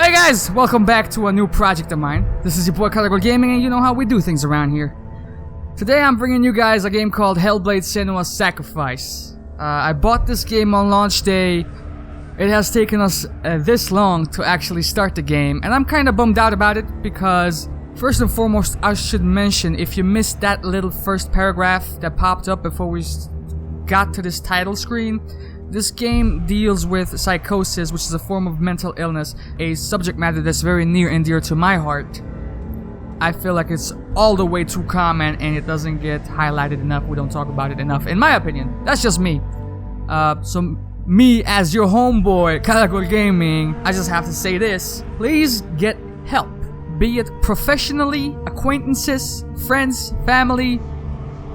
Hey guys, welcome back to a new project of mine. This is your boy Karagol Gaming, and you know how we do things around here. Today I'm bringing you guys a game called Hellblade Senua Sacrifice. I bought this game on launch day. It has taken us this long to actually start the game, and I'm kind of bummed out about it because, first and foremost, I should mention, if you missed that little first paragraph that popped up before we got to this title screen, this game deals with psychosis, which is a form of mental illness, a subject matter that's very near and dear to my heart. I feel like it's all the way too common and it doesn't get highlighted enough. We don't talk about it enough, in my opinion. That's just me. So me as your homeboy, Karagol Gaming, I just have to say this. Please get help. Be it professionally, acquaintances, friends, family,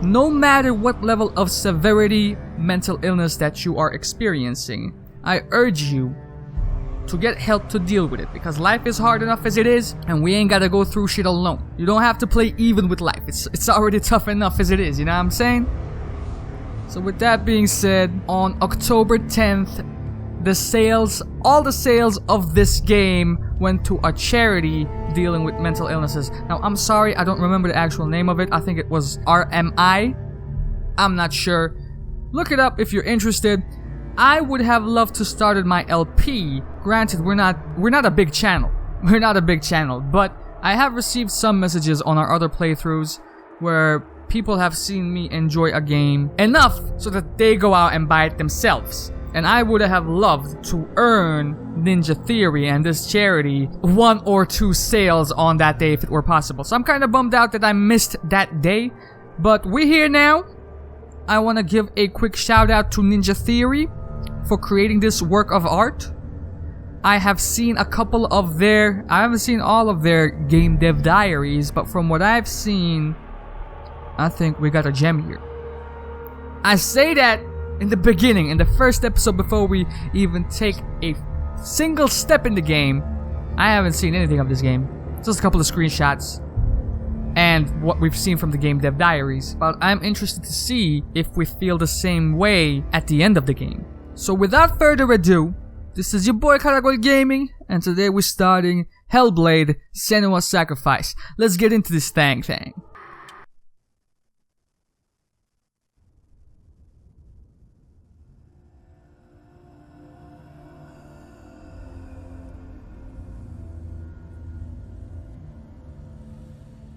no matter what level of severity mental illness that you are experiencing, I urge you to get help to deal with it, because life is hard enough as it is, and we ain't gotta go through shit alone. You don't have to play even with life. It's already tough enough as it is, you know what I'm saying? So with that being said, on October 10th, all the sales of this game went to a charity dealing with mental illnesses. Now, I'm sorry, I don't remember the actual name of it. I think it was RMI. I'm not sure. Look it up if you're interested. I would have loved to started my LP. Granted, we're not a big channel. We're not a big channel, but I have received some messages on our other playthroughs where people have seen me enjoy a game enough so that they go out and buy it themselves. And I would have loved to earn Ninja Theory and this charity 1 or 2 sales on that day if it were possible. So I'm kind of bummed out that I missed that day, but we're here now. I want to give a quick shout out to Ninja Theory for creating this work of art. I have seen I haven't seen all of their game dev diaries, but from what I've seen, I think we got a gem here. I say that in the beginning, in the first episode, before we even take a single step in the game. I haven't seen anything of this game. Just a couple of screenshots and what we've seen from the game dev diaries, but I'm interested to see if we feel the same way at the end of the game. So without further ado, this is your boy Karagol Gaming, and today we're starting Hellblade Senua Sacrifice. Let's get into this thing.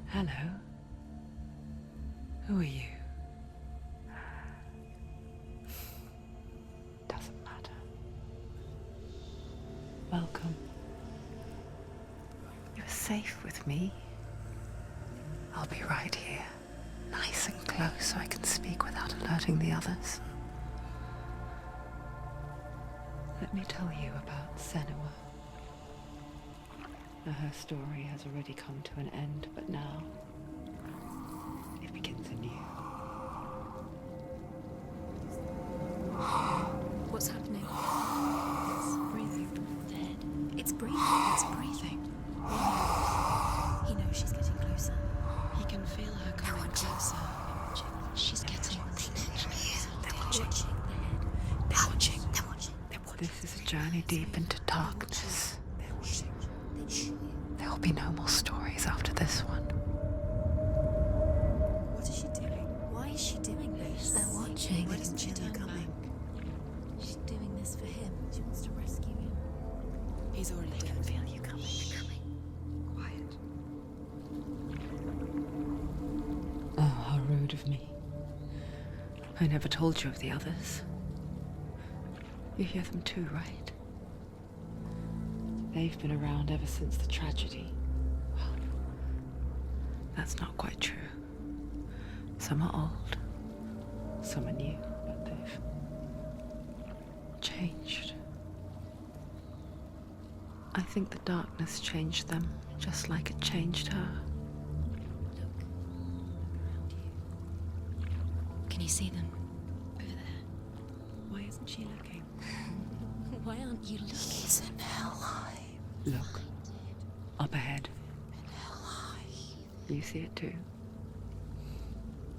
Hello. Who are you? Doesn't matter. Welcome. You're safe with me. I'll be right here, nice and close so I can speak without alerting the others. Let me tell you about Senua. Her story has already come to an end, but now it begins anew. What's happening? It's breathing. Dead. It's breathing. It's breathing. He knows she's getting closer. He can feel her coming closer. She's getting closer. They're watching. They're watching. They're watching. This is a journey deep into darkness. They're watching. There will be no more stories after this one. What is she doing? Why is she doing this? They're watching. Why doesn't she turn coming? She's doing this for him. She wants to rescue him. He's already dead. I can feel you coming. They're coming. Quiet. Oh, how rude of me. I never told you of the others. You hear them too, right? They've been around ever since the tragedy. Well, that's not quite true. Some are old, some are new, but they've changed. I think the darkness changed them, just like it changed her. Look around you. Can you see them? Over there. Why isn't she looking? Why aren't you looking? He's in hell. Look, up ahead. You see it too?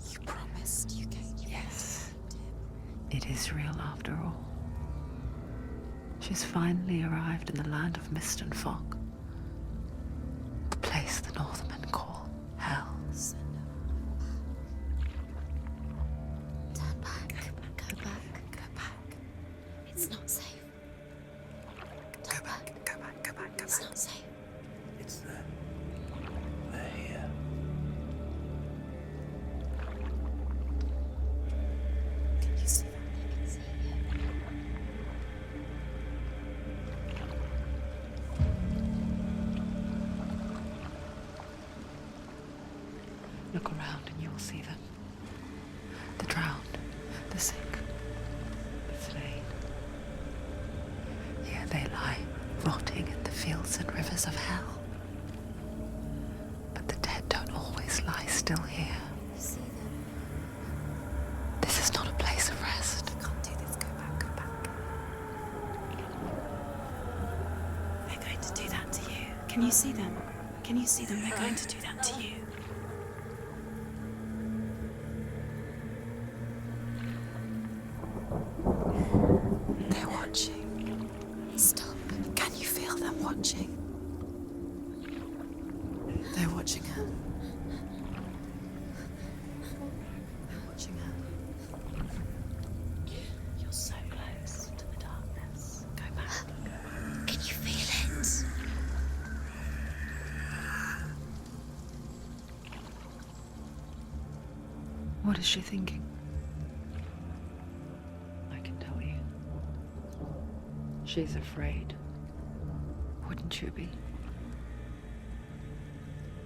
You promised you came. Yes. It is real after all. She's finally arrived in the land of mist and fog. place the Northmen call Hell. Turn back. Go back. Go back. It's not safe. Turn back. Go back. Go back. Go back. It's not safe. It's them. They're here. Can you see that? I can see you. Look around and you will see them. The drowned, the sick, the slain. Here they lie, rotting in the fields and rivers of hell. But the dead don't always lie still here. You see them. This is not a place of rest. You can't do this. Go back. Go back. They're going to do that to you. Can you see them? Can you see them? They're going to do that to you. They're watching. Stop. Can you feel them watching? They're watching her. They're watching her. You're so close to the darkness. Go back. Can you feel it? What is she thinking? I can tell you. She's afraid. Wouldn't you be?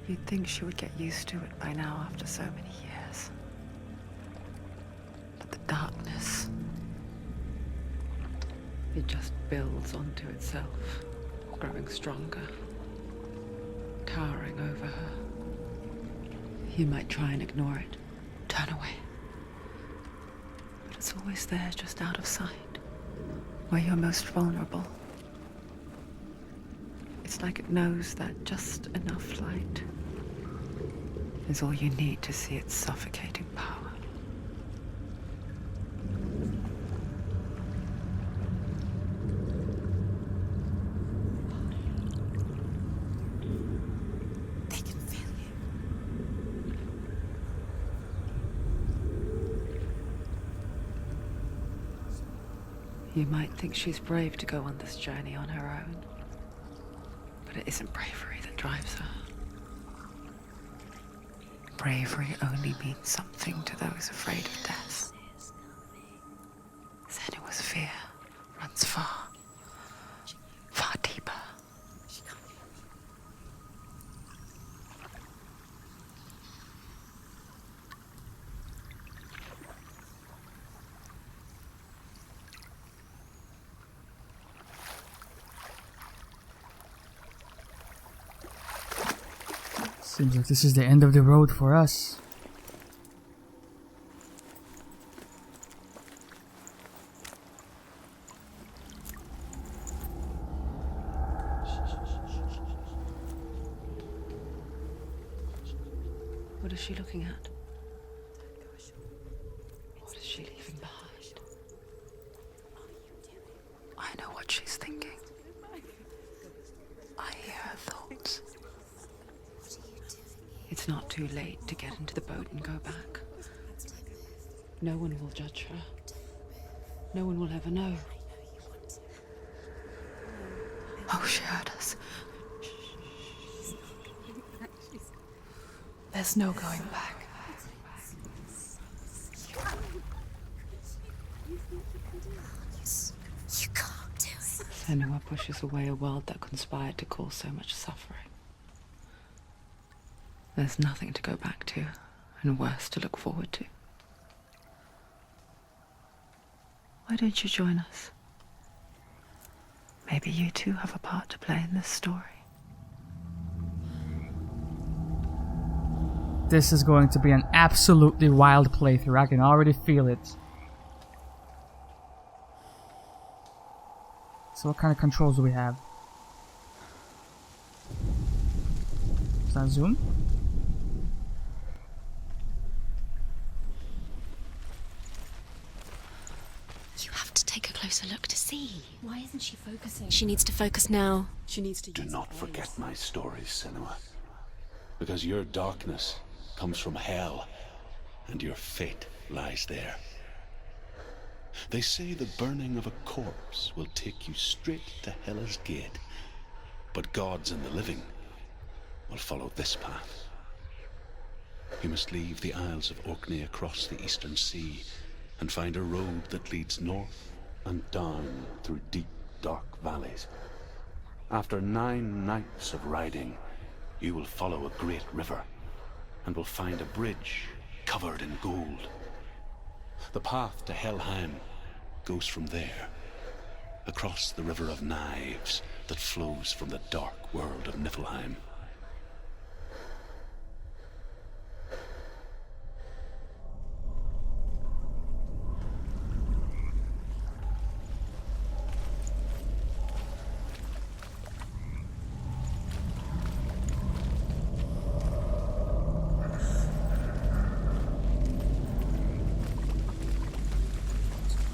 You'd think she would get used to it by now after so many years. But the darkness, it just builds onto itself, growing stronger, towering over her. You might try and ignore it, turn away. But it's always there, just out of sight, where you're most vulnerable. It's like it knows that just enough light is all you need to see its suffocating power. They can feel you. You might think she's brave to go on this journey on her own, but it isn't bravery that drives her. Bravery only means something to those afraid of death. Senua's fear runs far, far deeper. Seems like this is the end of the road for us. What is she looking at? What is she leaving behind? I know what she's thinking. I hear her thoughts. It's not too late to get into the boat and go back. No one will judge her. No one will ever know. Oh, she heard us. There's no going back. You can't do it. Senua pushes away a world that conspired to cause so much suffering. There's nothing to go back to, and worse to look forward to. Why don't you join us? Maybe you too have a part to play in this story. This is going to be an absolutely wild playthrough. I can already feel it. So what kind of controls do we have? Is that zoom? You have to take a closer look to see. Why isn't she focusing? She needs to focus now. She needs to Do use not eyes. forget my stories, Senua. Because your darkness comes from hell, and your fate lies there. They say the burning of a corpse will take you straight to Hela's gate, but gods and the living will follow this path. You must leave the Isles of Orkney across the eastern sea and find a road that leads north and down through deep, dark valleys. After 9 nights of riding, you will follow a great river and will find a bridge covered in gold. The path to Helheim goes from there, across the River of Knives that flows from the dark world of Niflheim.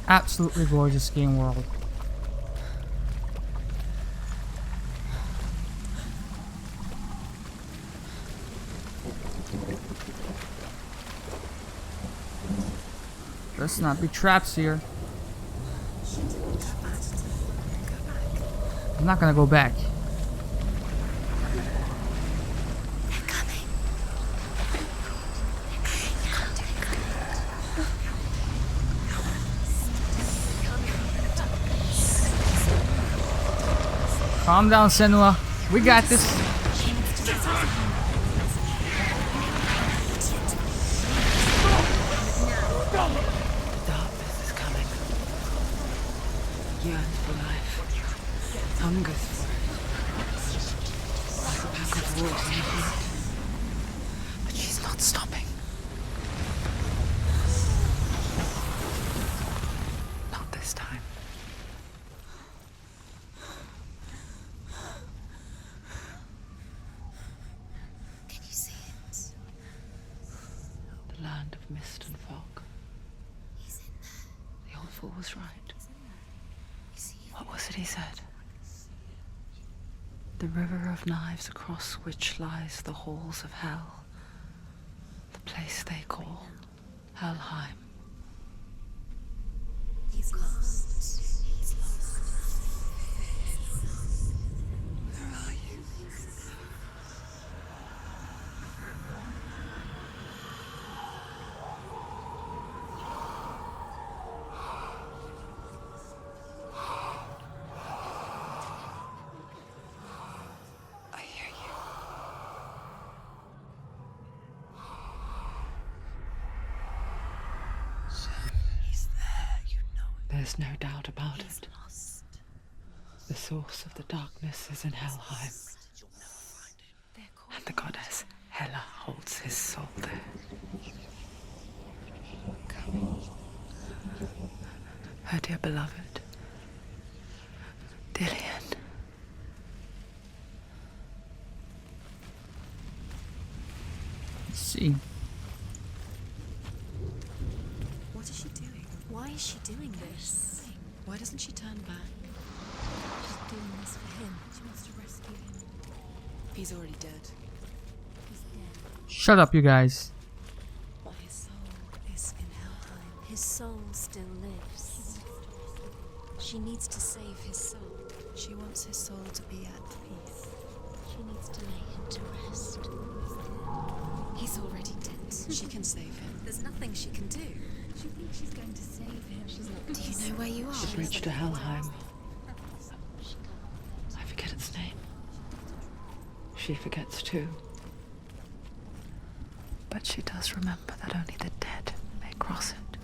Absolutely gorgeous game world. Let's not be traps here. I'm not gonna go back. Calm down, Senua. We got this. Darkness is coming. Yearns for life. Hungers for it. Like a pack of wolves on the hunt. But she's not stopping. Not this time. Can you see it? The land of mist and fog. He's in there. The old fool was right. You see it? What was it he said? The river of knives across which lies the halls of hell. The place they call Helheim. He's lost. He's lost. Where are you? I hear you. He's there. You know it. There's no doubt about He's it. lost. The source of the darkness is in Helheim, They're called and the goddess Hela holds his soul there. Her dear beloved, Dillian. Let's see. What is she doing? Why is she doing this? Why doesn't she turn back? She's doing this for him. She wants to rescue him. He's already dead. He's dead. Shut up, you guys. His soul is in Helheim. His soul still lives. She needs to save his soul. She wants his soul to be at peace. She needs to lay him to rest. He's already dead. She can save him. There's nothing she can do. She thinks she's going to save him. She's not. Do you know where you are? She's reached to Helheim. I forget its name. She forgets too. But she does remember that only the dead may cross it.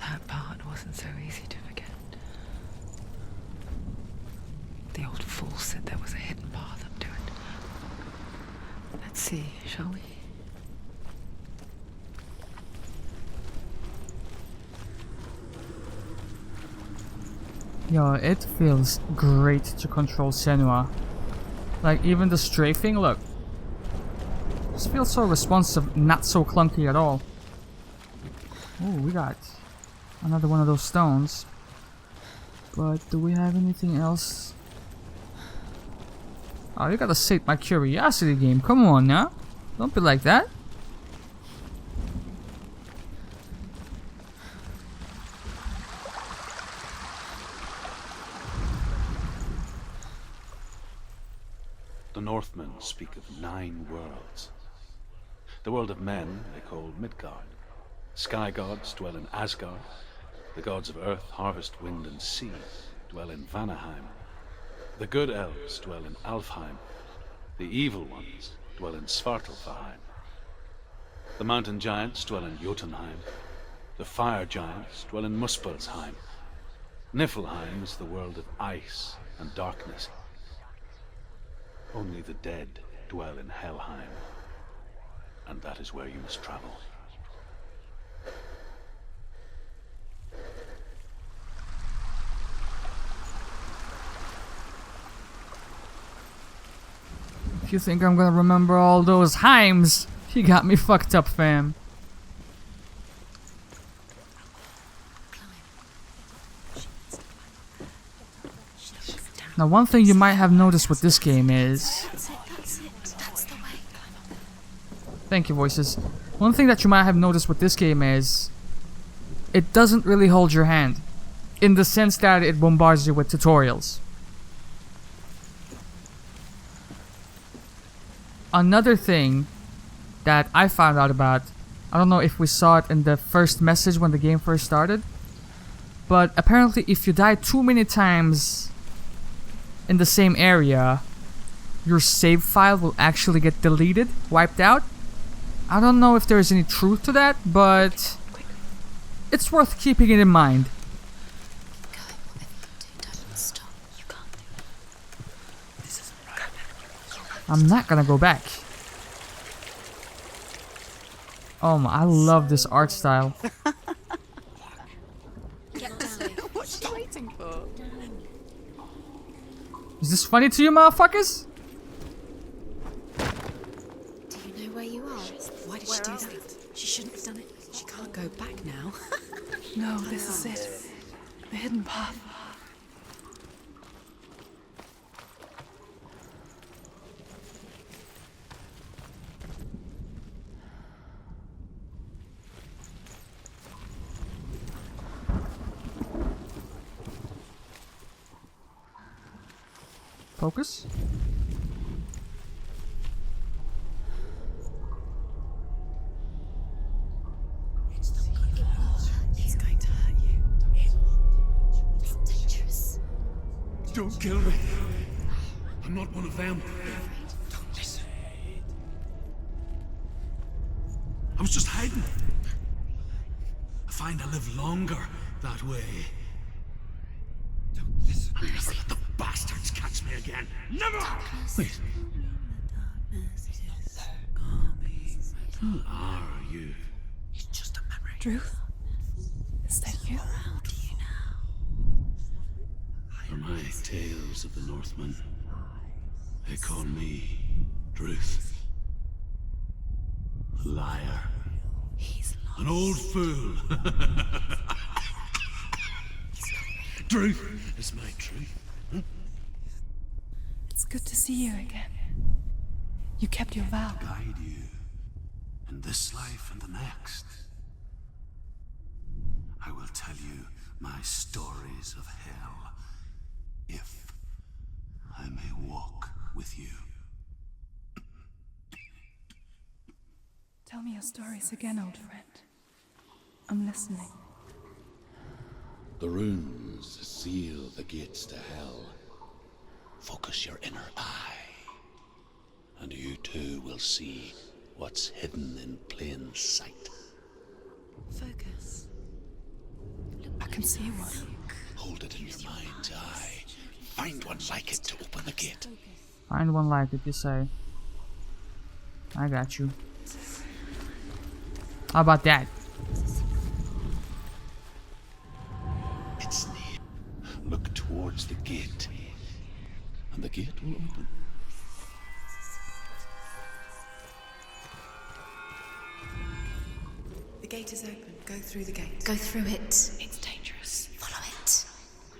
That part wasn't so easy to forget. The old fool said there was a hidden path up to it. Let's see, shall we? Yo, it feels great to control Senua. Like, even the strafing, look. Just feels so responsive, not so clunky at all. Oh, we got another one of those stones. But do we have anything else? Oh, you gotta sate my curiosity, game. Come on now. Don't be like that. The Northmen speak of 9 worlds. The world of men they call Midgard. Sky gods dwell in Asgard. The gods of earth, harvest, wind, and sea dwell in Vanaheim. The good elves dwell in Alfheim. The evil ones dwell in Svartalfheim. The mountain giants dwell in Jotunheim. The fire giants dwell in Muspelheim. Niflheim is the world of ice and darkness. Only the dead dwell in Helheim, and that is where you must travel. If you think I'm gonna remember all those Heims, you got me fucked up, fam. Now, one thing you might have noticed with this game is... That's the way. Thank you, voices. One thing that you might have noticed with this game is... it doesn't really hold your hand. In the sense that it bombards you with tutorials. Another thing that I found out about... I don't know if we saw it in the first message when the game first started. But apparently if you die too many times... in the same area, your save file will actually get deleted, wiped out. I don't know if there's any truth to that, but it's worth keeping it in mind. Keep going, whatever you do, don't stop. You can't do it. This isn't right. I'm not gonna go back. Oh my, I love this art style. Get down. What's she waiting for? Is this funny to you, motherfuckers? Do you know where you are? Why did she do that? She shouldn't have done it. She can't go back now. No, this is it. The hidden path. Focus. He's going to hurt you. It's dangerous. Don't kill me. I'm not one of them. Don't listen. I was just hiding. I find I live longer that way. Don't listen. I'll never let the bastards catch me again. Never! Wait. Who are you? It's just a memory. Druth? Is that you? How do you know? For my tales of the Northmen, they call me Druth. Liar. He's lost. An old fool. Truth is my truth. It's good to see you again. You kept your vow. Guide you in this life and the next. I will tell you my stories of hell, if I may walk with you. Tell me your stories again, old friend. I'm listening. The runes seal the gates to hell. Focus your inner eye, and you too will see what's hidden in plain sight. Focus. I can see one. Hold it in your mind's eye. Find one like it to open the gate. Find one like it, you say. I got you. How about that? It's near. Look towards the gate, and the gate will open. The gate is open. Go through the gate. Go through it. It's dangerous. Follow it.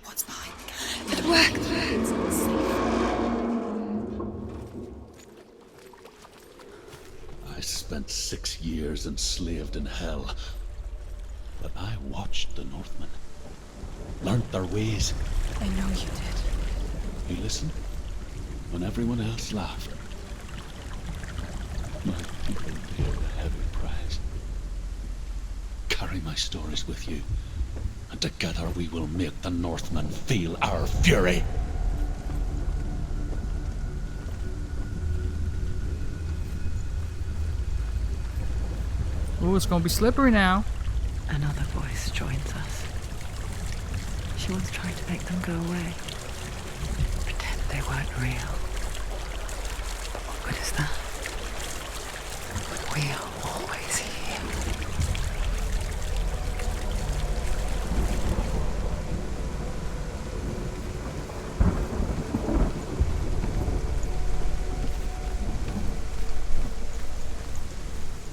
What's behind the gate? It worked! spent 6 years enslaved in hell. But I watched the Northmen, learnt their ways. I know you did. You listened when everyone else laughed. My people paid a heavy price. Carry my stories with you, and together we will make the Northmen feel our fury. Ooh, it's gonna be slippery now. Another voice joins us. She once tried to make them go away. Pretend they weren't real. But what good is that? We are always here.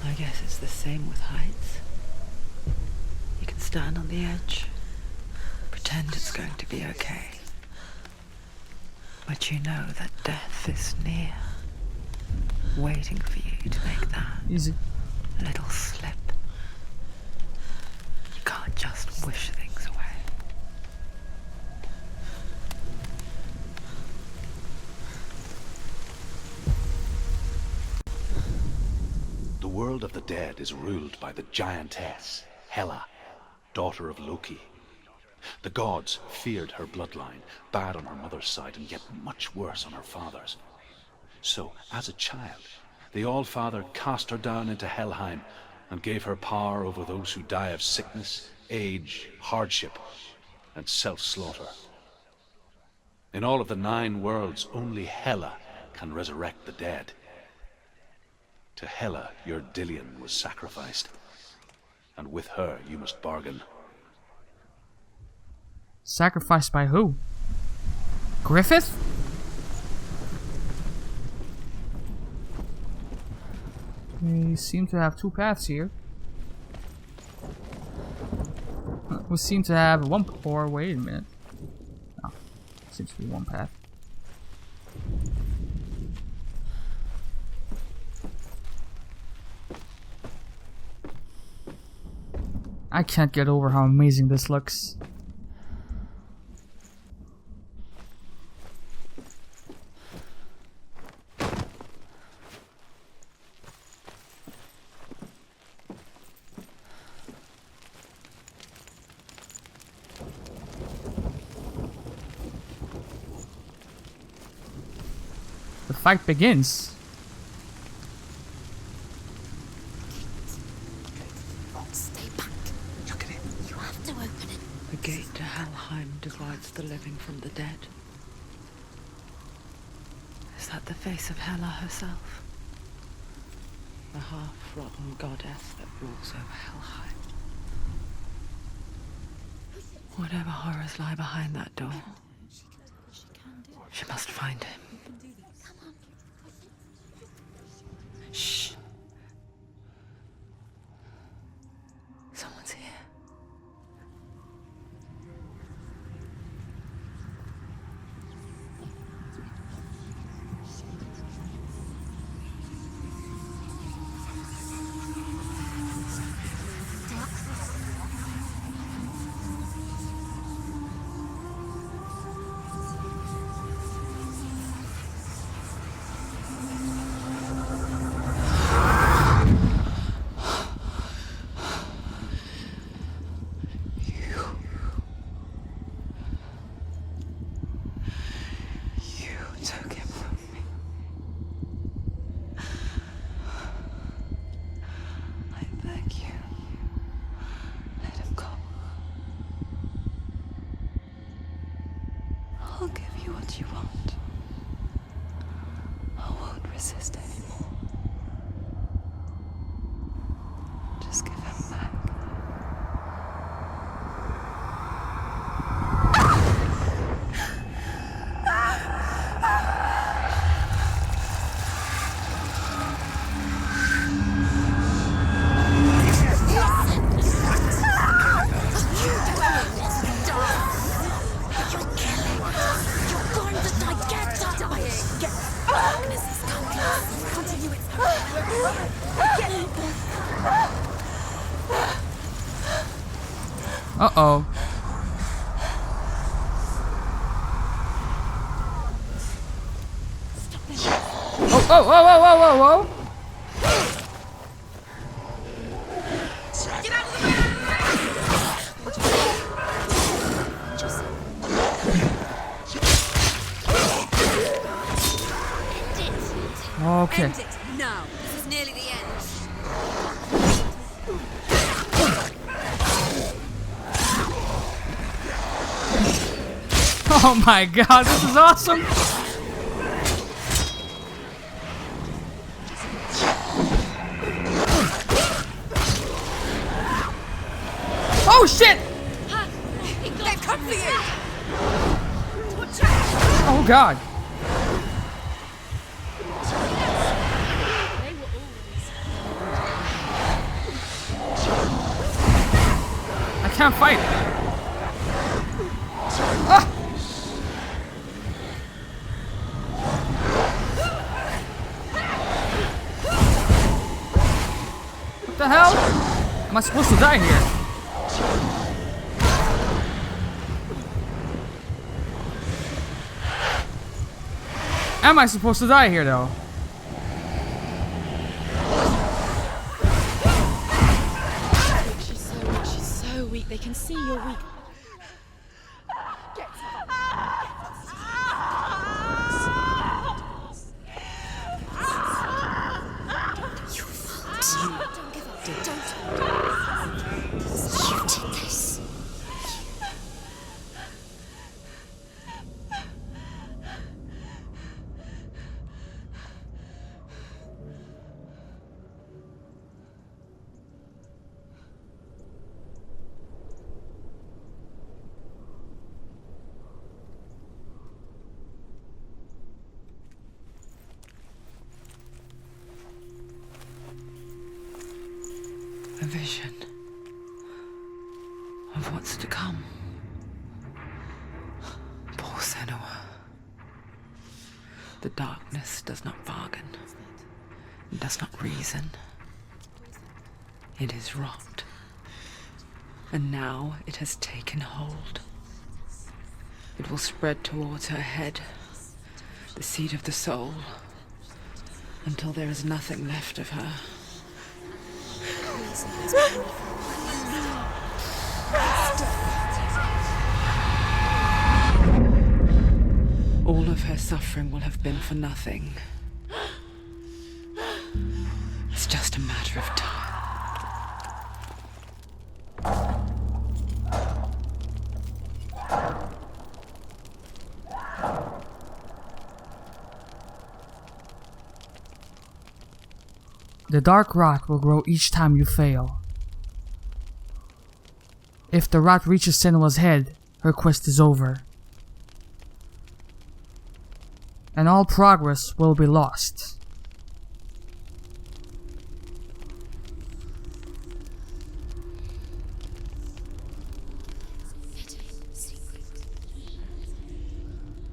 I guess it's the same with heights. You can stand on the edge, pretend it's going to be okay. But you know that death is near, waiting for you to make that Easy. little slip. You can't just wish things away. The world of the dead is ruled by the giantess, Hela, daughter of Loki. The gods feared her bloodline, bad on her mother's side and yet much worse on her father's. So, as a child, the All-Father cast her down into Helheim and gave her power over those who die of sickness, age, hardship, and self-slaughter. In all of the 9 worlds, only Hela can resurrect the dead. To Hela, your Dillion was sacrificed, and with her you must bargain. Sacrificed by who? Griffith? We seem to have 2 paths here. We seem to have one, or wait a minute. Oh, seems to be one path. I can't get over how amazing this looks. The fight begins. Stay back. Look at it. You have to open it. The gate to Helheim divides the living from the dead. Is that the face of Hela herself? The half-rotten goddess that rules over Helheim. Whatever horrors lie behind that door, she must find him. Shh. Someone's here. I'll give you what you want. I won't resist anymore. Just give him back. Get Uh-oh. Oh, oh, whoa, whoa, whoa, whoa, whoa! Get out of the way! Just end it. Okay. End it now. This is nearly the end. Oh my god, this is awesome! Oh shit! They've come for you! Oh god. I can't fight. Ah! What the hell? Am I supposed to die here? Am I supposed to die here though? She's so weak. They can see you're weak. You fault. Don't give up. Don't. You did this. A vision of what's to come. Poor Senua. The darkness does not bargain. It does not reason. It is wrought. And now it has taken hold. It will spread towards her head, the seat of the soul, until there is nothing left of her. All of her suffering will have been for nothing. It's just a matter of time. The dark rot will grow each time you fail. If the rot reaches Senua's head, her quest is over. And all progress will be lost.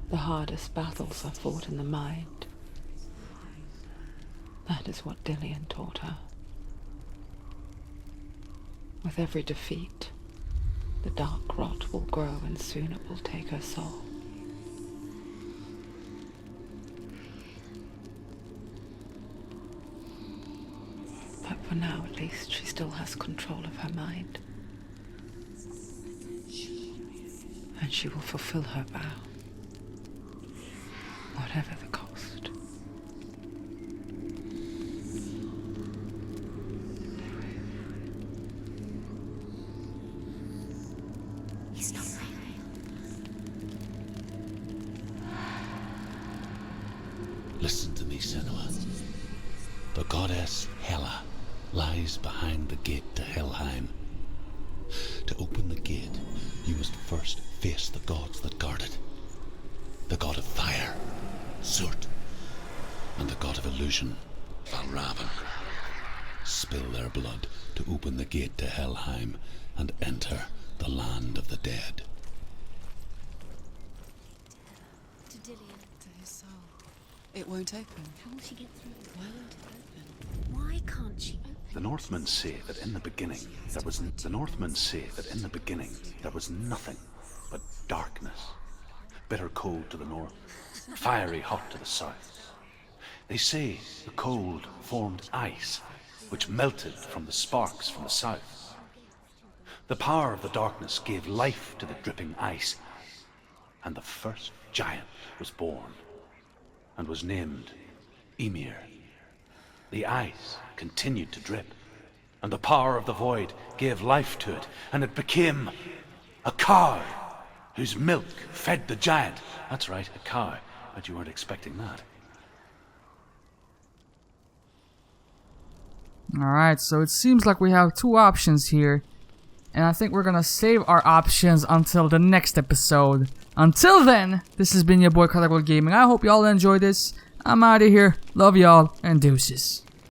The hardest battles are fought in the mind. That is what Dillian taught her. With every defeat, the dark rot will grow and soon it will take her soul. But for now, at least, she still has control of her mind. And she will fulfill her vow, whatever the cost. He's not real. Listen to me, Senua. The goddess Hela lies behind the gate to Helheim. To open the gate, you must first face the gods that guard it. The god of fire, Surt, and the god of illusion, Valravan. Spill their blood to open the gate to Helheim and enter the land of the dead. To Dillian. To his soul. It won't open. How will she get through? Why won't it open? Why can't she open The Northmen say that in the beginning there was nothing but darkness. Bitter cold to the north, fiery hot to the south. They say the cold formed ice, which melted from the sparks from the south. The power of the darkness gave life to the dripping ice, and the first giant was born, and was named Ymir. The ice continued to drip, and the power of the void gave life to it, and it became a cow, whose milk fed the giant. That's right, a cow. Bet you weren't expecting that. Alright, so it seems like we have two options here. And I think we're gonna save our options until the next episode. Until then, this has been your boy Karagol Gaming. I hope y'all enjoyed this. I'm out of here. Love y'all, and deuces.